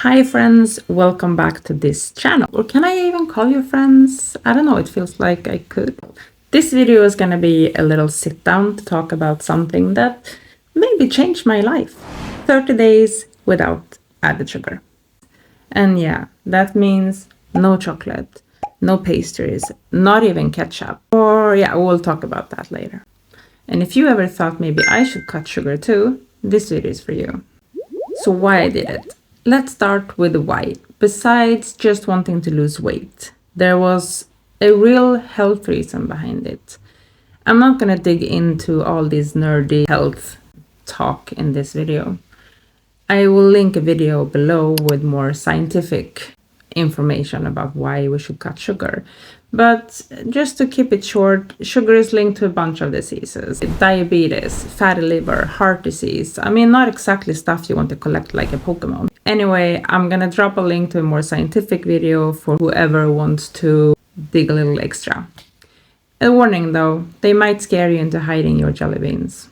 Hi friends, welcome back to this channel. Or can I even call you friends? I don't know, it feels like I could. This video is gonna be a little sit down to talk about something that maybe changed my life. 30 days without added sugar. And yeah, that means no chocolate, no pastries, not even ketchup. Or yeah, we'll talk about that later. And if you ever thought maybe I should cut sugar too, this video is for you. So why I did it? Let's start with the why. Besides just wanting to lose weight, there was a real health reason behind it. I'm not gonna dig into all this nerdy health talk in this video. I will link a video below with more scientific information about why we should cut sugar. But just to keep it short, sugar is linked to a bunch of diseases. Diabetes, fatty liver, heart disease. I mean, not exactly stuff you want to collect like a Pokemon. Anyway, I'm gonna drop a link to a more scientific video for whoever wants to dig a little extra. A warning though, they might scare you into hiding your jelly beans.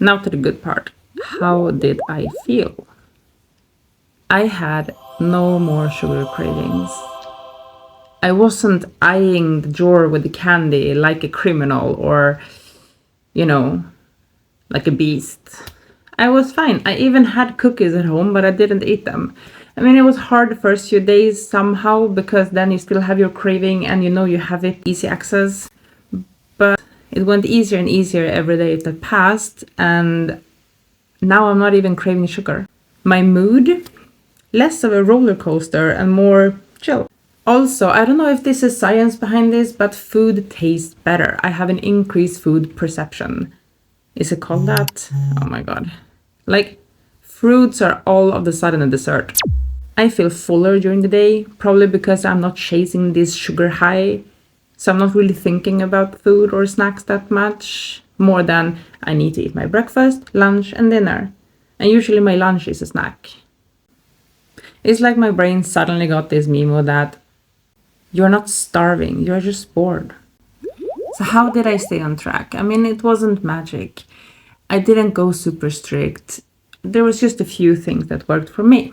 Now to the good part. How did I feel? I had no more sugar cravings. I wasn't eyeing the drawer with the candy like a criminal or, like a beast. I was fine. I even had cookies at home, but I didn't eat them. I mean, it was hard the first few days somehow because then you still have your craving and you have it easy access. But it went easier and easier every day that passed, and now I'm not even craving sugar. My mood, less of a roller coaster and more chill. Also, I don't know if this is science behind this, but food tastes better. I have an increased food perception. Is it called that? Oh my god. Like, fruits are all of a sudden a dessert. I feel fuller during the day, probably because I'm not chasing this sugar high. So I'm not really thinking about food or snacks that much, more than I need to eat my breakfast, lunch, and dinner. And usually my lunch is a snack. It's like my brain suddenly got this memo that you're not starving, you're just bored. So how did I stay on track? I mean, it wasn't magic. I didn't go super strict. There was just a few things that worked for me.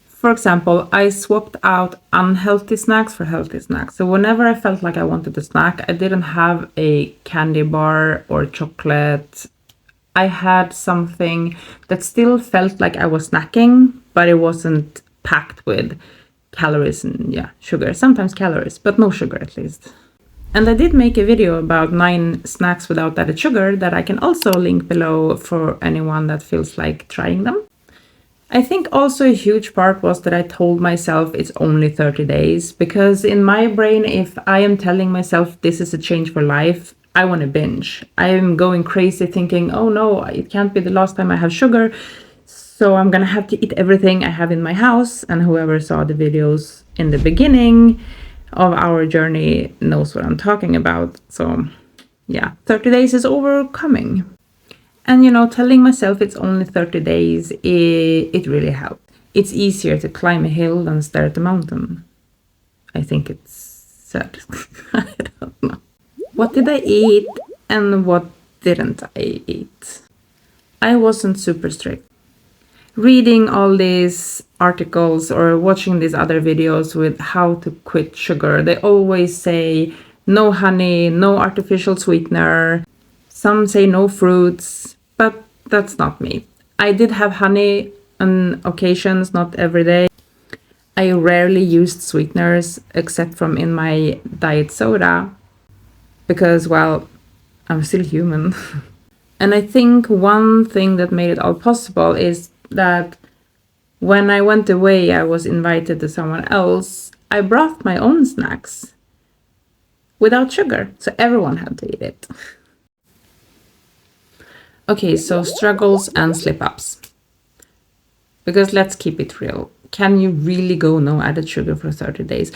For example, I swapped out unhealthy snacks for healthy snacks. So whenever I felt like I wanted a snack, I didn't have a candy bar or chocolate. I had something that still felt like I was snacking, but it wasn't packed with calories and sugar. Sometimes calories, but no sugar at least. And I did make a video about 9 snacks without added sugar that I can also link below for anyone that feels like trying them. I think also a huge part was that I told myself it's only 30 days, because in my brain, if I am telling myself this is a change for life, I want to binge. I am going crazy thinking, oh no, it can't be the last time I have sugar. So I'm gonna have to eat everything I have in my house. And whoever saw the videos in the beginning of our journey knows what I'm talking about. So yeah, 30 days is overcoming. And telling myself it's only 30 days, it really helped. It's easier to climb a hill than stare at the mountain. I think it's said. I don't know. What did I eat and what didn't I eat? I wasn't super strict. Reading all these articles or watching these other videos with how to quit sugar, they always say no honey, no artificial sweetener. Some say no fruits, but that's not me. I did have honey on occasions, not every day. I rarely used sweeteners except from in my diet soda because, well, I'm still human. And I think one thing that made it all possible is that when I went away, I was invited to someone else. I brought my own snacks without sugar, so everyone had to eat it. Okay, so struggles and slip-ups. Because let's keep it real. Can you really go no added sugar for 30 days?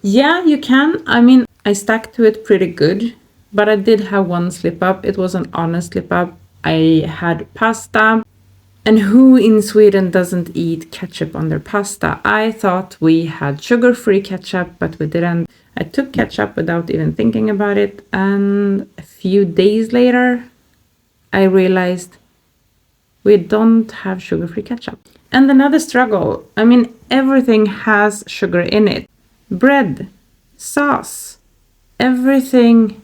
Yeah, you can. I mean, I stuck to it pretty good, but I did have one slip-up. It was an honest slip-up. I had pasta. And who in Sweden doesn't eat ketchup on their pasta? I thought we had sugar-free ketchup, but we didn't. I took ketchup without even thinking about it. And a few days later, I realized, we don't have sugar-free ketchup. And another struggle, I mean, everything has sugar in it. Bread, sauce, everything,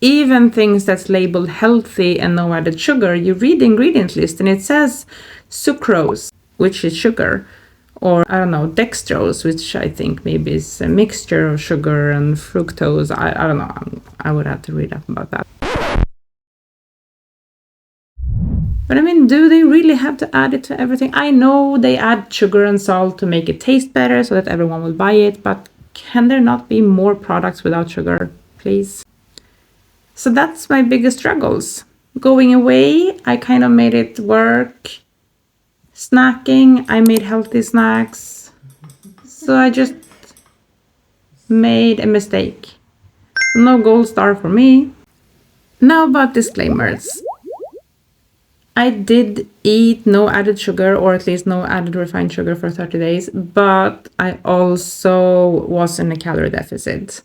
even things that's labeled healthy and no added sugar, you read the ingredient list and it says sucrose, which is sugar, or I don't know, dextrose, which I think maybe is a mixture of sugar and fructose. I don't know, I would have to read up about that. But I mean, do they really have to add it to everything? I know they add sugar and salt to make it taste better so that everyone will buy it, but can there not be more products without sugar, please? So that's my biggest struggles. Going away, I kind of made it work. Snacking, I made healthy snacks. So I just made a mistake. No gold star for me. Now about disclaimers. I did eat no added sugar, or at least no added refined sugar for 30 days, but I also was in a calorie deficit.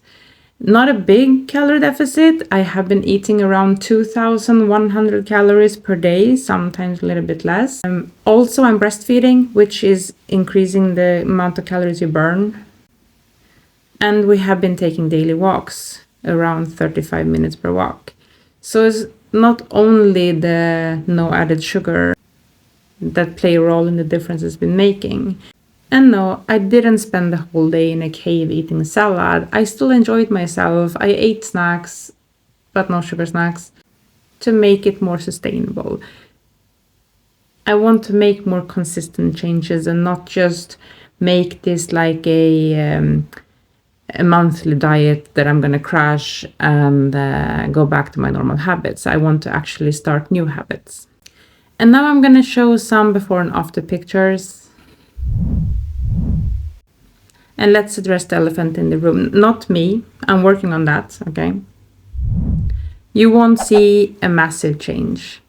Not a big calorie deficit. I have been eating around 2,100 calories per day, sometimes a little bit less. Also, I'm breastfeeding, which is increasing the amount of calories you burn. And we have been taking daily walks, around 35 minutes per walk. So it's not only the no added sugar that play a role in the difference it's been making. And no, I didn't spend the whole day in a cave eating salad. I still enjoyed myself. I ate snacks, but no sugar snacks, to make it more sustainable. I want to make more consistent changes and not just make this like a monthly diet that I'm going to crash and go back to my normal habits. I want to actually start new habits. And now I'm going to show some before and after pictures. And let's address the elephant in the room. Not me. I'm working on that, okay? You won't see a massive change.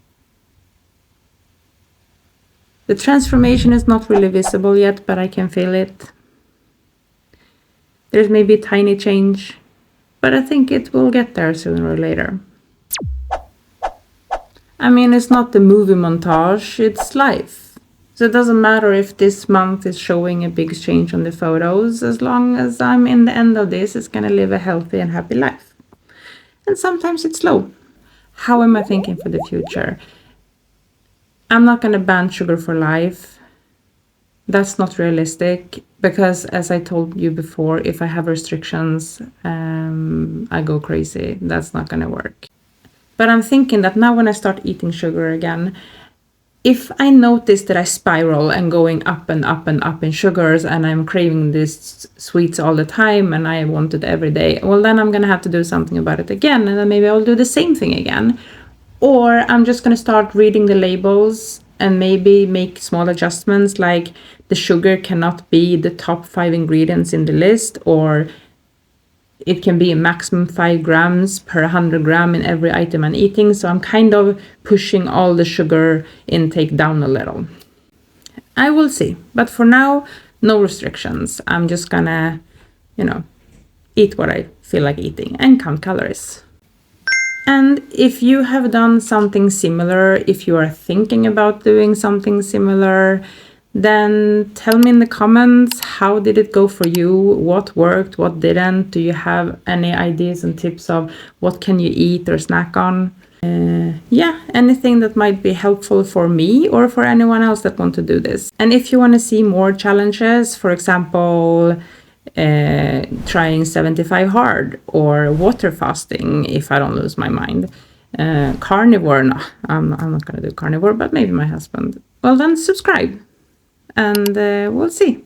The transformation is not really visible yet, but I can feel it. There's maybe a tiny change, but I think it will get there sooner or later. I mean, it's not the movie montage, it's life. So it doesn't matter if this month is showing a big change on the photos, as long as I'm in the end of this, it's gonna live a healthy and happy life. And sometimes it's slow. How am I thinking for the future? I'm not gonna ban sugar for life. That's not realistic, because as I told you before, if I have restrictions, I go crazy. That's not gonna work. But I'm thinking that now when I start eating sugar again, if I notice that I spiral and going up and up and up in sugars and I'm craving these sweets all the time and I want it every day, well, then I'm gonna have to do something about it again, and then maybe I'll do the same thing again. Or I'm just gonna start reading the labels and maybe make small adjustments, like the sugar cannot be the top 5 ingredients in the list, or it can be a maximum 5 grams per 100 gram in every item I'm eating. So I'm kind of pushing all the sugar intake down a little. I will see. But for now, no restrictions. I'm just gonna, eat what I feel like eating and count calories. And if you have done something similar, if you are thinking about doing something similar, then tell me in the comments, how did it go for you? What worked, what didn't? Do you have any ideas and tips of what can you eat or snack on? Anything that might be helpful for me or for anyone else that want to do this. And if you want to see more challenges, for example, trying 75 hard or water fasting if I don't lose my mind. Carnivore, no, I'm not going to do carnivore, but maybe my husband. Well, then subscribe and we'll see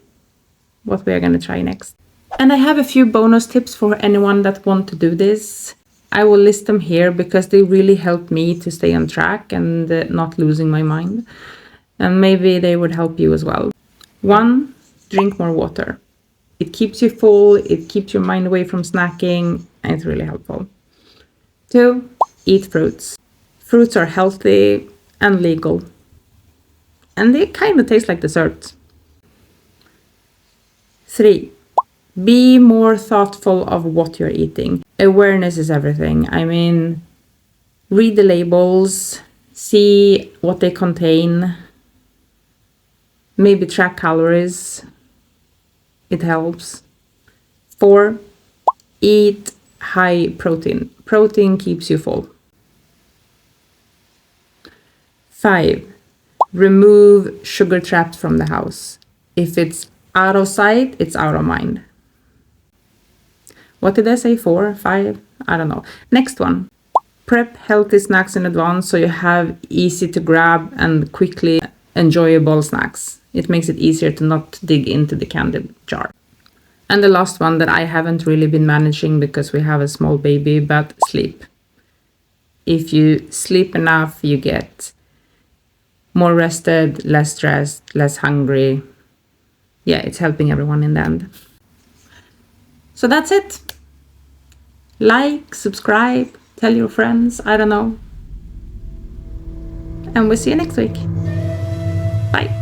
what we are going to try next. And I have a few bonus tips for anyone that want to do this. I will list them here because they really help me to stay on track and not losing my mind. And maybe they would help you as well. 1, drink more water. It keeps you full, it keeps your mind away from snacking, and it's really helpful. 2, eat fruits. Fruits are healthy and legal. And they kind of taste like dessert. 3, be more thoughtful of what you're eating. Awareness is everything. I mean, read the labels, See what they contain. Maybe track calories. It helps. 4, eat high protein. Protein keeps you full. 5, remove sugar traps from the house. If it's out of sight, it's out of mind. What did I say? 4, 5? I don't know. Next one. Prep healthy snacks in advance so you have easy to grab and quickly enjoyable snacks. It makes it easier to not dig into the candy jar. And the last one that I haven't really been managing because we have a small baby, but sleep. If you sleep enough, you get more rested, less stressed, less hungry. Yeah, it's helping everyone in the end. So that's it. Like, subscribe, tell your friends, I don't know. And we'll see you next week. Bye.